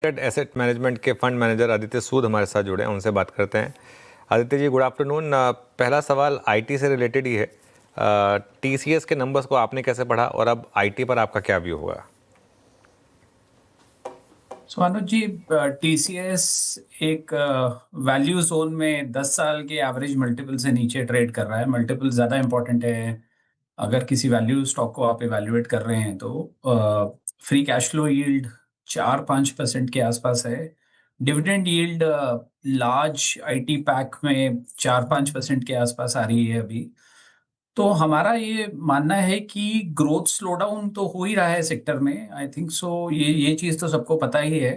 Asset management के fund manager Aditya सूद हमारे साथ जुड़े हैं, उनसे बात करते हैं। Aditya ji, good afternoon. पहला सवाल आईटी से रिलेटेड ही है। टीसीएस के नंबर्स को आपने कैसे पढ़ा और अब आईटी पर आपका क्या व्यू होगा? अनुज जी, टीसीएस एक वैल्यू जोन में 10 साल के एवरेज मल्टीपल से नीचे ट्रेड कर रहा है। मल्टीपल ज़्यादा इंपॉर्टेंट है अगर किसी वैल्यू स्टॉक को आप इवैल्यूएट कर रहे हैं तो। फ्री कैश फ्लो यील्ड 4-5% के आसपास है। Dividend yield large IT pack में 4-5% के आसपास आ रही है अभी। तो हमारा ये मानना है कि ग्रोथ स्लो डाउन तो हो ही रहा है सेक्टर में। आई थिंक सो ये चीज़ तो सबको पता ही है।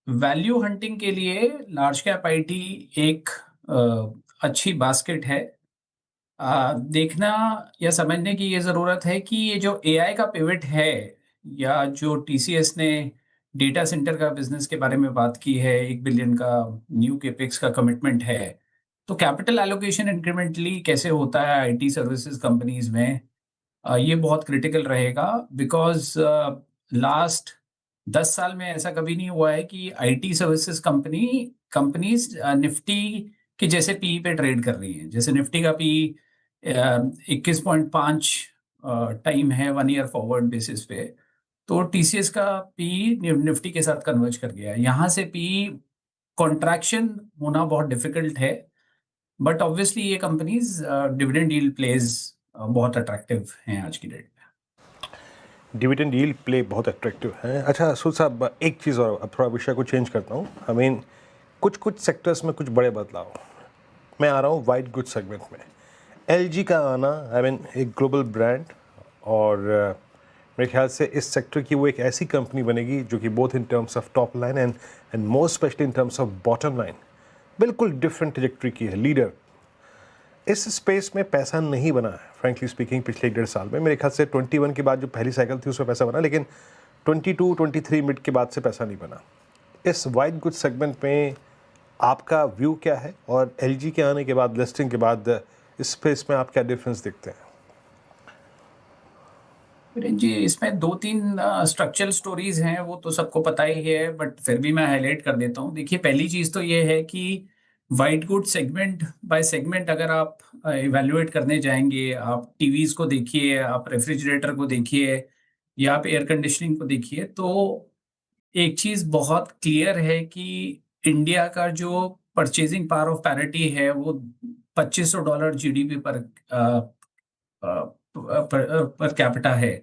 वैल्यू हंटिंग के लिए लार्ज कैप आईटी एक अच्छी बास्केट है। देखना या समझने की ये ज़रूरत है कि ये जो एआई का पिवट है या जो टीसीएस ने डेटा सेंटर का बिजनेस के बारे में बात की है, 1 बिलियन का न्यू केपेक्स का कमिटमेंट है। तो कैपिटल एलोकेशन इंक्रीमेंटली कैसे होता है आईटी सर्विसेज कंपनीज में, ये बहुत क्रिटिकल रहेगा। बिकॉज लास्ट 10 साल में ऐसा कभी नहीं हुआ है कि आईटी सर्विसेज कंपनीज निफ्टी के जैसे पी पे ट्रेड कर रही हैं। जैसे निफ्टी का पी 21.5 टाइम है 1 ईयर फॉरवर्ड बेसिस पे, तो टीसीएस का पी निफ्टी के साथ कन्वर्ज कर गया है। यहाँ से पी कॉन्ट्रैक्शन होना बहुत डिफिकल्ट है, बट ऑब्वियसली ये कंपनीज डिविडेंड यील्ड प्लेज बहुत अट्रैक्टिव हैं आज की डेट में। डिविडेंड यील्ड प्ले बहुत अट्रैक्टिव है। अच्छा सूद साहब, एक चीज़ और, अब थोड़ा विषय को चेंज करता हूँ। आई मीन कुछ सेक्टर्स में कुछ बड़े बदलाव। मैं आ रहा हूँ वाइट गुड सेगमेंट में। एलजी का आना, आई मीन एक ग्लोबल ब्रांड, और मेरे ख्याल से इस सेक्टर की वो एक ऐसी कंपनी बनेगी जो कि both in terms of top line and more specially in terms of bottom line बिल्कुल डिफरेंट ट्रजेक्टरी की है, लीडर। इस स्पेस में पैसा नहीं बना है फ्रैंकली स्पीकिंग पिछले 1.5 साल में। मेरे ख्याल से 21 के बाद जो पहली साइकिल थी उसमें पैसा बना, लेकिन 22-23 मिड के बाद से पैसा नहीं बना। इस वाइट गुड सेगमेंट में आपका व्यू क्या है, और एलजी के आने के बाद, लिस्टिंग के बाद इस स्पेस में आप क्या डिफरेंस देखते हैं? जी, इसमें 2-3 स्ट्रक्चरल स्टोरीज हैं, वो तो सबको पता ही है, बट फिर भी मैं हाईलाइट कर देता हूँ। देखिए, पहली चीज़ तो ये है कि वाइट गुड सेगमेंट बाय सेगमेंट अगर आप इवैल्यूएट करने जाएंगे, आप टीवीज को देखिए, आप रेफ्रिजरेटर को देखिए, या आप एयर कंडीशनिंग को देखिए, तो एक चीज़ बहुत क्लियर है कि इंडिया का जो परचेजिंग पावर ऑफ पैरिटी है वो $2500 जीडीपी पर कैपिटा है।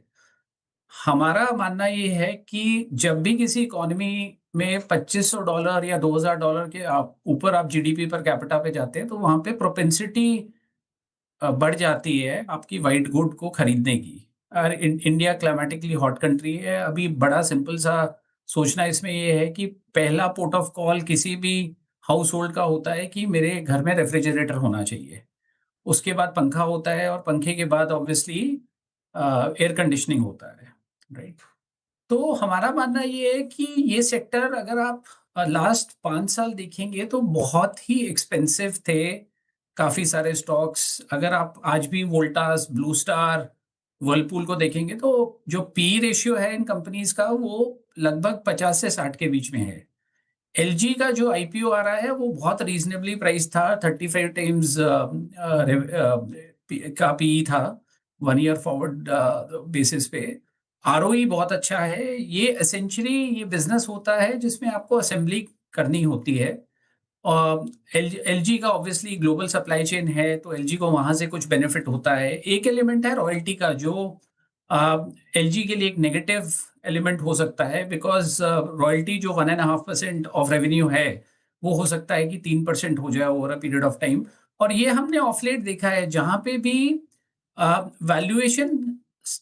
हमारा मानना ये है कि जब भी किसी इकोनॉमी में $2500 या $2000 के आप ऊपर आप जीडीपी पर कैपिटा पे जाते हैं, तो वहां पे प्रोपेंसिटी बढ़ जाती है आपकी वाइट गुड को खरीदने की। और इंडिया क्लाइमेटिकली हॉट कंट्री है। अभी बड़ा सिंपल सा सोचना इसमें ये है कि पहला पोर्ट ऑफ कॉल किसी भी हाउस होल्ड का होता है कि मेरे घर में रेफ्रिजरेटर होना चाहिए। उसके बाद पंखा होता है, और पंखे के बाद ऑब्वियसली एयर कंडीशनिंग होता है, राइट। तो हमारा मानना ये है कि ये सेक्टर अगर आप लास्ट 5 साल देखेंगे तो बहुत ही एक्सपेंसिव थे। काफी सारे स्टॉक्स, अगर आप आज भी वोल्टास, ब्लू स्टार, वर्लपूल को देखेंगे तो जो पी रेशियो है इन कंपनीज का वो लगभग 50 से 60 के बीच में है। एलजी का जो आईपीओ आ रहा है वो बहुत रीजनेबली प्राइस था, 35 टाइम्स का पी था 1 ईयर फॉरवर्ड बेसिस पे। आरओई बहुत अच्छा है। ये एसेंशियली ये बिजनेस होता है जिसमें आपको असेंबली करनी होती है। और एलजी का ऑब्वियसली ग्लोबल सप्लाई चेन है, तो एलजी को वहां से कुछ बेनिफिट होता है। एक एलिमेंट है रॉयल्टी का, जो एलजी के लिए एक नेगेटिव एलिमेंट हो सकता है, बिकॉज रॉयल्टी जो 1.5% ऑफ रेवेन्यू है वो हो सकता है कि 3% हो जाए over a period of time. और ये हमने ऑफ लेट देखा है, जहां पे भी वैल्यूएशन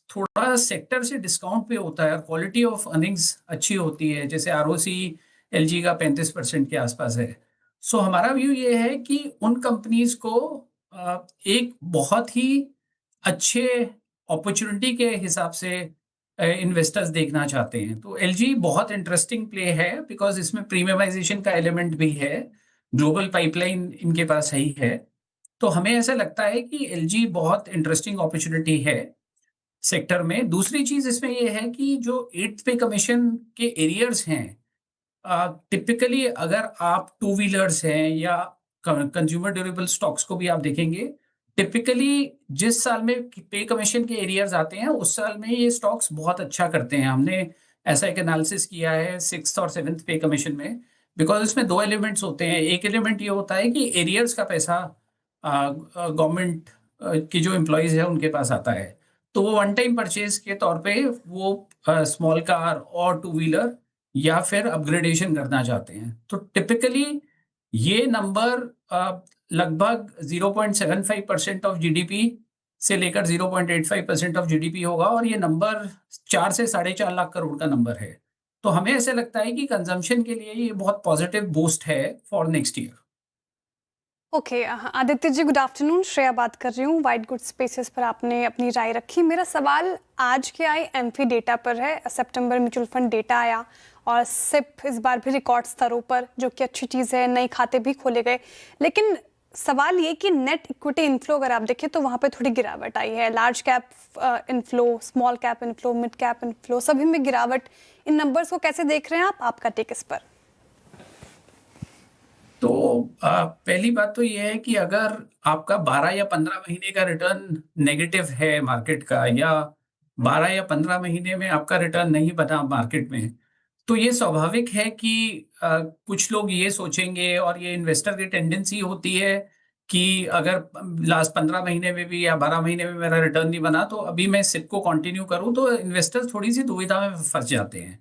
थोड़ा सेक्टर से डिस्काउंट पे होता है और क्वालिटी ऑफ अर्निंग्स अच्छी होती है, जैसे आरओसी एलजी का 35% के आसपास है। सो हमारा व्यू ये है कि उन कंपनीज को एक बहुत ही अच्छे अपॉर्चुनिटी के हिसाब से इन्वेस्टर्स देखना चाहते हैं। तो एलजी बहुत इंटरेस्टिंग प्ले है, बिकॉज इसमें प्रीमियमाइजेशन का एलिमेंट भी है, ग्लोबल पाइपलाइन इनके पास है। तो हमें ऐसा लगता है कि एलजी बहुत इंटरेस्टिंग अपॉर्चुनिटी है। सेक्टर में। दूसरी चीज इसमें ये है कि जो 8th पे कमीशन के एरियर्स हैं, टिपिकली अगर आप टू व्हीलर्स हैं या कंज्यूमर ड्यूरेबल स्टॉक्स को भी आप देखेंगे, टिपिकली जिस साल में पे कमीशन के एरियर्स आते हैं उस साल में ये स्टॉक्स बहुत अच्छा करते हैं। हमने ऐसा एक एनालिसिस किया है 6th और 7th पे कमीशन में, बिकॉज इसमें दो एलिमेंट्स होते हैं। एक एलिमेंट ये होता है कि एरियर्स का पैसा गवर्नमेंट की जो एम्प्लॉयज है उनके पास आता है, तो वो वन टाइम परचेज के तौर पे वो स्मॉल कार और टू व्हीलर या फिर अपग्रेडेशन करना चाहते हैं। तो टिपिकली ये नंबर लगभग 0.75% ऑफ जीडीपी से लेकर 0.85% ऑफ जीडीपी होगा, और ये नंबर 4 से 4.5 लाख करोड़ का नंबर है। तो हमें ऐसे लगता है कि कंजम्पशन के लिए ये बहुत पॉजिटिव बूस्ट है for next year. Okay Aditya ji, good afternoon. Shreya बात कर रही हूँ। वाइट गुड स्पेसेस पर आपने अपनी राय रखी। मेरा सवाल आज के आए एमफी डेटा पर है। सितंबर म्यूचुअल फंड डेटा आया और सिप इस बार भी रिकॉर्ड स्तरों पर, जो कि अच्छी चीज़ है। नए खाते भी खोले गए, लेकिन सवाल ये कि नेट इक्विटी इनफ्लो अगर आप देखें तो वहाँ पे थोड़ी गिरावट आई है। Large cap inflow, small cap inflow, mid cap inflow, सभी में गिरावट। इन नंबर्स को कैसे देख रहे हैं आप? आपका टेक इस पर। तो पहली बात तो ये है कि अगर आपका 12 या 15 महीने का रिटर्न नेगेटिव है मार्केट का, या 12 या 15 महीने में आपका रिटर्न नहीं बना मार्केट में, तो ये स्वाभाविक है कि कुछ लोग ये सोचेंगे, और ये इन्वेस्टर की टेंडेंसी होती है कि अगर लास्ट 15 महीने में भी या 12 महीने में मेरा रिटर्न नहीं बना तो अभी मैं सिप को कंटिन्यू करूं, तो इन्वेस्टर थोड़ी सी दुविधा में फंस जाते हैं।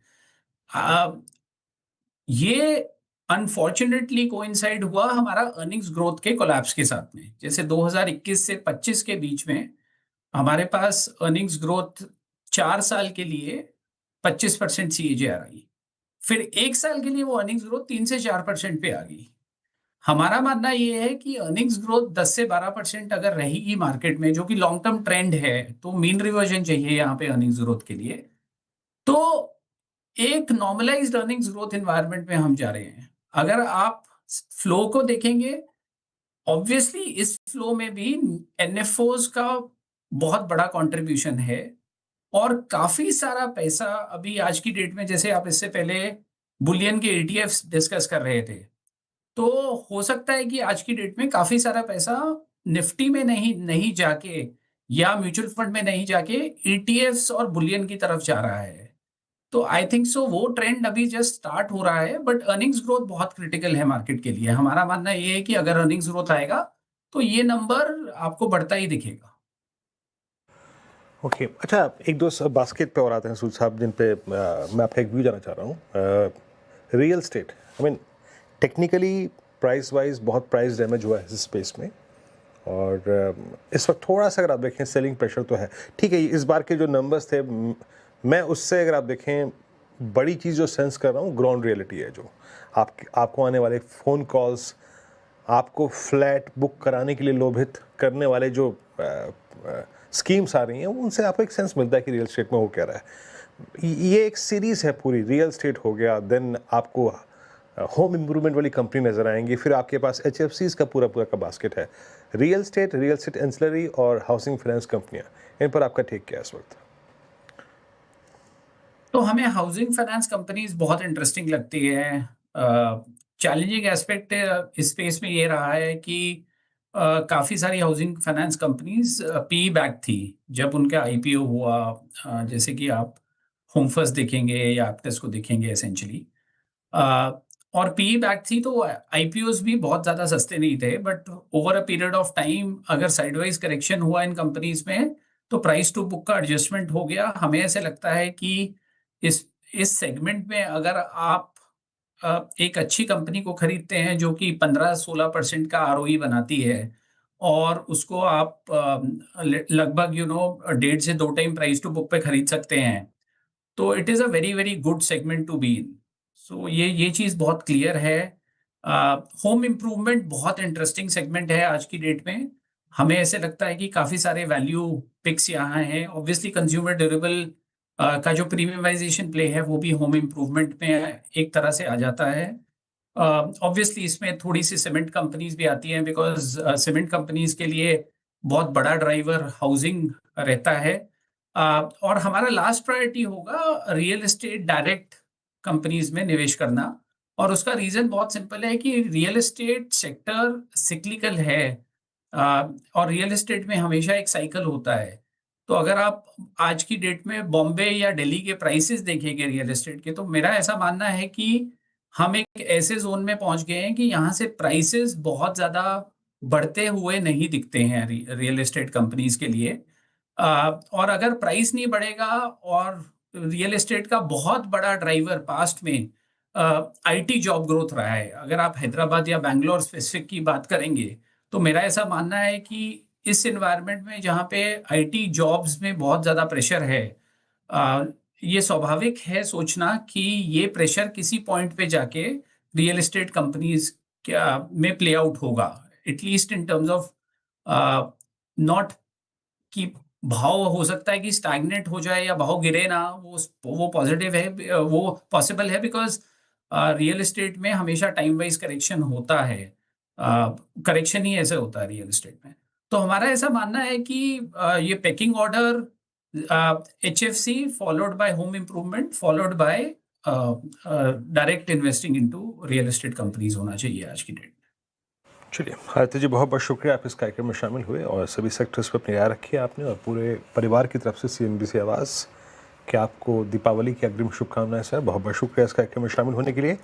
ये अनफॉर्चुनेटली कोइंसाइड हुआ हमारा अर्निंग्स ग्रोथ के कोलैप्स के साथ में। जैसे 2021 से 25 के बीच में हमारे पास अर्निंग्स ग्रोथ 4 साल के लिए 25% CAGR आई, फिर एक साल के लिए वो अर्निंग्स ग्रोथ 3 से 4% पे आ गई। हमारा मानना ये है कि अर्निंग्स ग्रोथ 10 से 12% अगर रहेगी मार्केट में, जो कि लॉन्ग टर्म ट्रेंड है, तो मीन रिवर्जन चाहिए यहाँ पे अर्निंग्स ग्रोथ के लिए, तो एक नॉर्मलाइज्ड अर्निंग्स ग्रोथ एनवायरनमेंट में हम जा रहे हैं। अगर आप फ्लो को देखेंगे, ऑब्वियसली इस फ्लो में भी एनएफओज का बहुत बड़ा कंट्रीब्यूशन है, और काफी सारा पैसा अभी आज की डेट में, जैसे आप इससे पहले बुलियन के ETFs डिस्कस कर रहे थे, तो हो सकता है कि आज की डेट में काफी सारा पैसा निफ्टी में नहीं जाके या म्यूचुअल फंड में नहीं जाके ETFs और बुलियन की तरफ जा रहा है। तो आई थिंक सो वो ट्रेंड अभी जस्ट स्टार्ट हो रहा है, बट अर्निंग्स ग्रोथ बहुत क्रिटिकल है मार्केट के लिए। हमारा मानना ये है कि अगर अर्निंग्स ग्रोथ आएगा तो ये नंबर आपको बढ़ता ही दिखेगा। ओके अच्छा, एक दो बास्केट पे और आते हैं सूद साहब, जिन पे मैं आपका एक व्यू जाना चाह रहा हूँ। Real estate, I mean technically price wise बहुत प्राइस डैमेज हुआ है इस स्पेस में, और इस वक्त थोड़ा सा अगर आप देखें सेलिंग प्रेशर तो है। ठीक है, इस बार के जो नंबर्स थे, मैं उससे अगर आप देखें बड़ी चीज़ जो सेंस कर रहा हूँ ग्राउंड रियलिटी है। जो आपको आने वाले फ़ोन कॉल्स, आपको फ्लैट बुक कराने के लिए लोभित करने वाले जो स्कीम्स आ रही हैं, उनसे आपको एक सेंस मिलता है कि रियल एस्टेट में हो क्या रहा है। ये एक सीरीज़ है पूरी। रियल एस्टेट हो गया, देन आपको होम इम्प्रूवमेंट वाली कंपनी नज़र आएंगी, फिर आपके पास HFCs का पूरा का बास्केट है। रियल एस्टेट एंसिलरी और हाउसिंग फाइनेंस कंपनियाँ, इन पर आपका टेक क्या है इस वक्त? तो हमें हाउसिंग फाइनेंस कंपनीज बहुत इंटरेस्टिंग लगती है। चैलेंजिंग एस्पेक्ट इस स्पेस में ये रहा है कि काफ़ी सारी housing finance companies PE back थी जब उनका IPO हुआ। जैसे कि आप होम फर्स्ट देखेंगे या एप्टेस को देखेंगे एसेंशियली, और PE बैक थी, तो IPOs भी बहुत ज़्यादा सस्ते नहीं थे। But over a period of time अगर साइडवाइज करेक्शन हुआ इन कंपनीज में, तो प्राइस टू बुक का एडजस्टमेंट हो गया। हमें ऐसे लगता है कि इस सेगमेंट में अगर आप एक अच्छी कंपनी को खरीदते हैं जो कि 15-16% का ROE बनाती है, और उसको आप लगभग 1.5 से 2 टाइम प्राइस टू बुक पे खरीद सकते हैं, तो it is a very very good segment to be in. So ये चीज़ बहुत क्लियर है। होम इम्प्रूवमेंट बहुत इंटरेस्टिंग सेगमेंट है आज की डेट में। हमें ऐसे लगता है कि काफ़ी सारे वैल्यू पिक्स यहाँ हैं। ऑब्वियसली कंज्यूमर ड्यूरेबल का जो प्रीमियमाइजेशन प्ले है वो भी होम इम्प्रूवमेंट में एक तरह से आ जाता है। ऑब्वियसली इसमें थोड़ी सी सीमेंट कंपनीज भी आती हैं, बिकॉज सीमेंट कंपनीज के लिए बहुत बड़ा ड्राइवर हाउसिंग रहता है। और हमारा लास्ट प्रायोरिटी होगा रियल एस्टेट डायरेक्ट कंपनीज में निवेश करना। और उसका रीजन बहुत सिंपल है कि रियल एस्टेट सेक्टर सिक्लिकल है, और रियल एस्टेट में हमेशा एक साइकिल होता है। तो अगर आप आज की डेट में बॉम्बे या दिल्ली के प्राइसेस देखेंगे रियल एस्टेट के, तो मेरा ऐसा मानना है कि हम एक ऐसे जोन में पहुंच गए हैं कि यहाँ से प्राइसेस बहुत ज़्यादा बढ़ते हुए नहीं दिखते हैं रियल एस्टेट कंपनीज के लिए। और अगर प्राइस नहीं बढ़ेगा, और रियल एस्टेट का बहुत बड़ा ड्राइवर पास्ट में आईटी जॉब ग्रोथ रहा है। अगर आप हैदराबाद या बैंगलोर स्पेसिफिक की बात करेंगे, तो मेरा ऐसा मानना है कि इस एनवायरनमेंट में जहाँ पे आईटी जॉब्स में बहुत ज़्यादा प्रेशर है, ये स्वाभाविक है सोचना कि ये प्रेशर किसी पॉइंट पे जाके रियल एस्टेट कंपनीज क्या में प्ले आउट होगा, at least in terms of not कि भाव हो सकता है कि स्टैग्नेट हो जाए या भाव गिरे ना, वो पॉजिटिव है, वो पॉसिबल है, बिकॉज रियल एस्टेट में हमेशा टाइम वाइज करेक्शन होता है। करेक्शन ही ऐसे होता है रियल एस्टेट में। तो हमारा ऐसा मानना है कि ये packing order HFC followed by home improvement followed by direct investing into real estate companies होना चाहिए आज की डेट। चलिए आदित्य जी, बहुत बहुत शुक्रिया आप इस कार्यक्रम में शामिल हुए और सभी सेक्टर्स पर अपनी राय रखी आपने, और पूरे परिवार की तरफ से CNBC आवाज़ कि आपको दीपावली की अग्रिम शुभकामनाएं सर। बहुत बहुत शुक्रिया इस कार्यक्रम में शामिल होने के लिए।